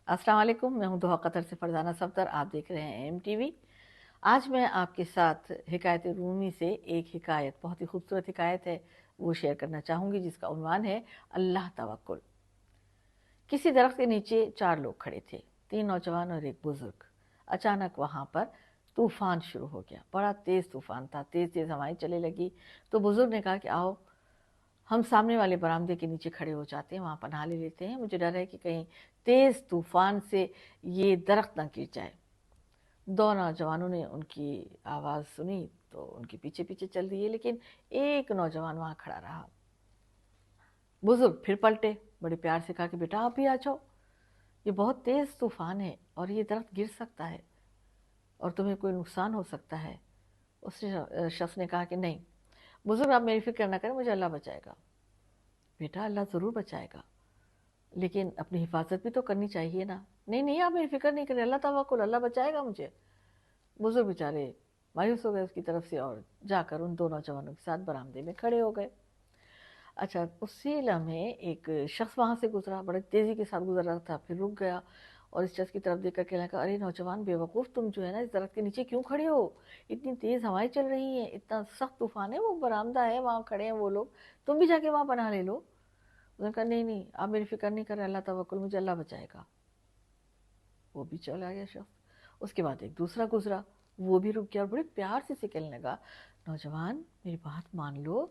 अस्सलाम वालेकुम, मैं हूं दोहा कतर से फरजाना सफदर। आप देख रहे हैं MTV। आज मैं आपके साथ हिकायत रूमी से एक हिकायत, बहुत ही खूबसूरत हिकायत है, वो शेयर करना चाहूँगी, जिसका उन्वान है अल्लाह तवक्कुल। किसी दरख्त के नीचे 4 लोग खड़े थे, 3 नौजवान और एक बुजुर्ग। अचानक वहाँ पर तूफान शुरू हो गया। बड़ा तेज़ तूफान था, तेज़ तेज़ हवाएं चलने लगी। तो बुजुर्ग ने कहा कि आओ हम सामने वाले बरामदे के नीचे खड़े हो जाते हैं, वहाँ पनाह ले लेते हैं। मुझे डर है कि कहीं तेज़ तूफान से ये दरख्त ना गिर जाए। 2 नौजवानों ने उनकी आवाज़ सुनी तो उनके पीछे पीछे चल दिए, लेकिन एक नौजवान वहाँ खड़ा रहा। बुजुर्ग फिर पलटे, बड़े प्यार से कहा कि बेटा आप भी आ जाओ, ये बहुत तेज़ तूफान है और ये दरख्त गिर सकता है और तुम्हें कोई नुकसान हो सकता है। उस शख्स ने कहा कि नहीं बुजुर्ग, आप मेरी फिक्र ना करें, मुझे अल्लाह बचाएगा। बेटा अल्लाह ज़रूर बचाएगा, लेकिन अपनी हिफाजत भी तो करनी चाहिए ना। नहीं नहीं, आप मेरी फिक्र नहीं करें, अल्लाह तवक्कुल, अल्लाह बचाएगा मुझे। बुजुर्ग बेचारे मायूस हो गए उसकी तरफ से और जाकर उन 2 नौजवानों के साथ बरामदे में खड़े हो गए। अच्छा, उसी लम्हे एक शख्स वहाँ से गुजरा, बड़े तेज़ी के साथ गुजर रहा था, फिर रुक गया और इस शख्स की तरफ देख कर कहने लगा, अरे नौजवान बेवकूफ़, तुम जो है ना इस दरख्त के नीचे क्यों खड़े हो? इतनी तेज़ हवाएं चल रही हैं, इतना सख्त तूफान है, वो बरामदा है, वहाँ खड़े हैं वो लोग, तुम भी जाके वहाँ पनाह ले लो। उसने कहा नहीं नहीं, आप मेरी फिक्र नहीं करें, अल्लाह तवक्कुल, मुझे अल्लाह बचाएगा। वो भी चला गया शख्स। उसके बाद एक दूसरा गुजरा, वो भी रुक गया और बड़े प्यार से कहने लगा, नौजवान मेरी बात मान लो,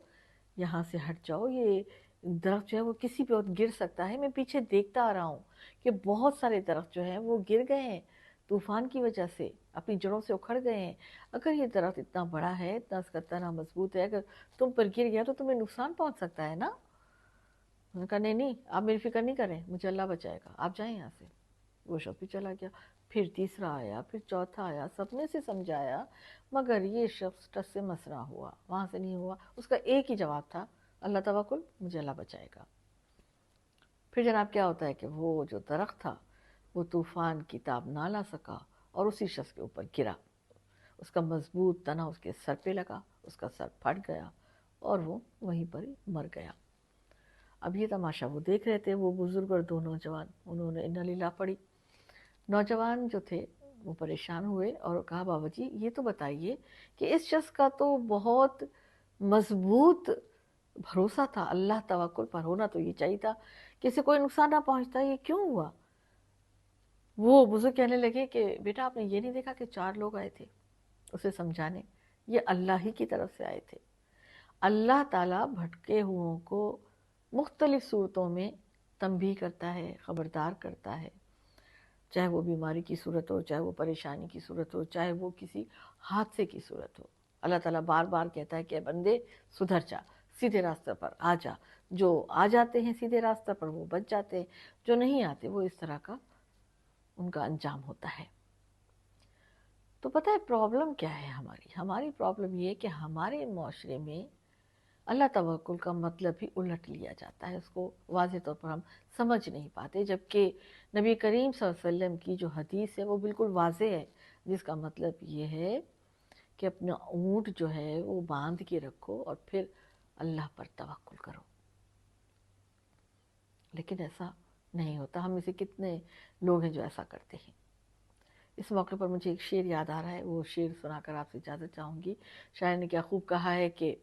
यहाँ से हट जाओ, ये दरख्त जो है वो किसी पे और गिर सकता है। मैं पीछे देखता आ रहा हूँ कि बहुत सारे दरख्त जो हैं वो गिर गए हैं तूफान की वजह से, अपनी जड़ों से उखड़ गए हैं। अगर ये दरख्त इतना बड़ा है, इतना इसका तना मजबूत है, अगर तुम पर गिर गया तो तुम्हें नुकसान पहुंच सकता है ना। उन्होंने कहा नहीं नहीं, आप मेरी फिक्र नहीं करें, मुझे अल्लाह बचाएगा, आप जाएं यहाँ से। वो शख्स भी चला गया। फिर तीसरा आया, फिर चौथा आया, सबने से समझाया, मगर ये शख्स टस से मस रहा हुआ, वहाँ से नहीं हुआ। उसका एक ही जवाब था, अल्लाह तवक्कुल, मुझे अल्लाह बचाएगा। फिर जनाब क्या होता है कि वो जो दरख्त था वो तूफ़ान की ताब ना ला सका और उसी शख्स के ऊपर गिरा। उसका मजबूत तना उसके सर पे लगा, उसका सर फट गया और वो वहीं पर ही मर गया। अब ये तमाशा वो देख रहे थे, वो बुज़ुर्ग और 2 नौजवान, उन्होंने इन्ना लिल्लाह पढ़ी। नौजवान जो थे वो परेशान हुए और कहा, बाबा जी ये तो बताइए कि इस शख्स का तो बहुत मजबूत भरोसा था, अल्लाह तवक्कुल पर होना तो ये चाहिए था कि इसे कोई नुकसान ना पहुंचता, ये क्यों हुआ? वो बुजुर्ग कहने लगे कि बेटा आपने ये नहीं देखा कि 4 लोग आए थे उसे समझाने, ये अल्लाह ही की तरफ से आए थे। अल्लाह ताला भटके हुओं को मुख्तलिफ सूरतों में तंबीह करता है, ख़बरदार करता है, चाहे वो बीमारी की सूरत हो, चाहे वो परेशानी की सूरत हो, चाहे वो किसी हादसे की सूरत हो। अल्लाह ताला बार बार कहता है कि बंदे सुधर जा, सीधे रास्ते पर आ जा। जो आ जाते हैं सीधे रास्ते पर वो बच जाते हैं, जो नहीं आते वो इस तरह का उनका अंजाम होता है। तो पता है प्रॉब्लम क्या है हमारी? हमारी प्रॉब्लम ये है कि हमारे माशरे में अल्लाह तवक्कुल का मतलब ही उलट लिया जाता है, उसको वाज़ेह तौर पर हम समझ नहीं पाते, जबकि नबी करीम सल्लल्लाहु अलैहि वसल्लम की जो हदीस है वो बिल्कुल वाज़ेह है, जिसका मतलब ये है कि अपना ऊँट जो है वो बांध के रखो और फिर अल्लाह पर तवक्कुल करो। लेकिन ऐसा नहीं होता, हम में से कितने लोग हैं जो ऐसा करते हैं। इस मौके पर मुझे एक शेर याद आ रहा है, वो शेर सुनाकर आपसे इजाज़त चाहूँगी। शायर ने क्या खूब कहा है कि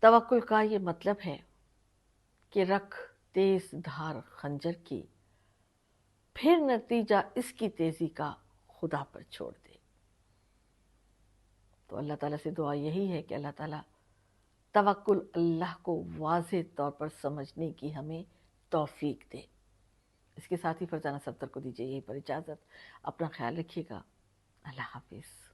तवक्कुल का ये मतलब है कि रख तेज धार खंजर की, फिर नतीजा इसकी तेजी का खुदा पर छोड़ दे। तो अल्लाह ताला से दुआ यही है कि अल्लाह ताला तवक्कुल अल्लाह को वाज़ेह तौर पर समझने की हमें तौफीक दे। इसके साथ ही फरजाना सफ्तर को दीजिए यहीं पर इजाज़त। अपना ख्याल रखिएगा। अल्लाह हाफिज़।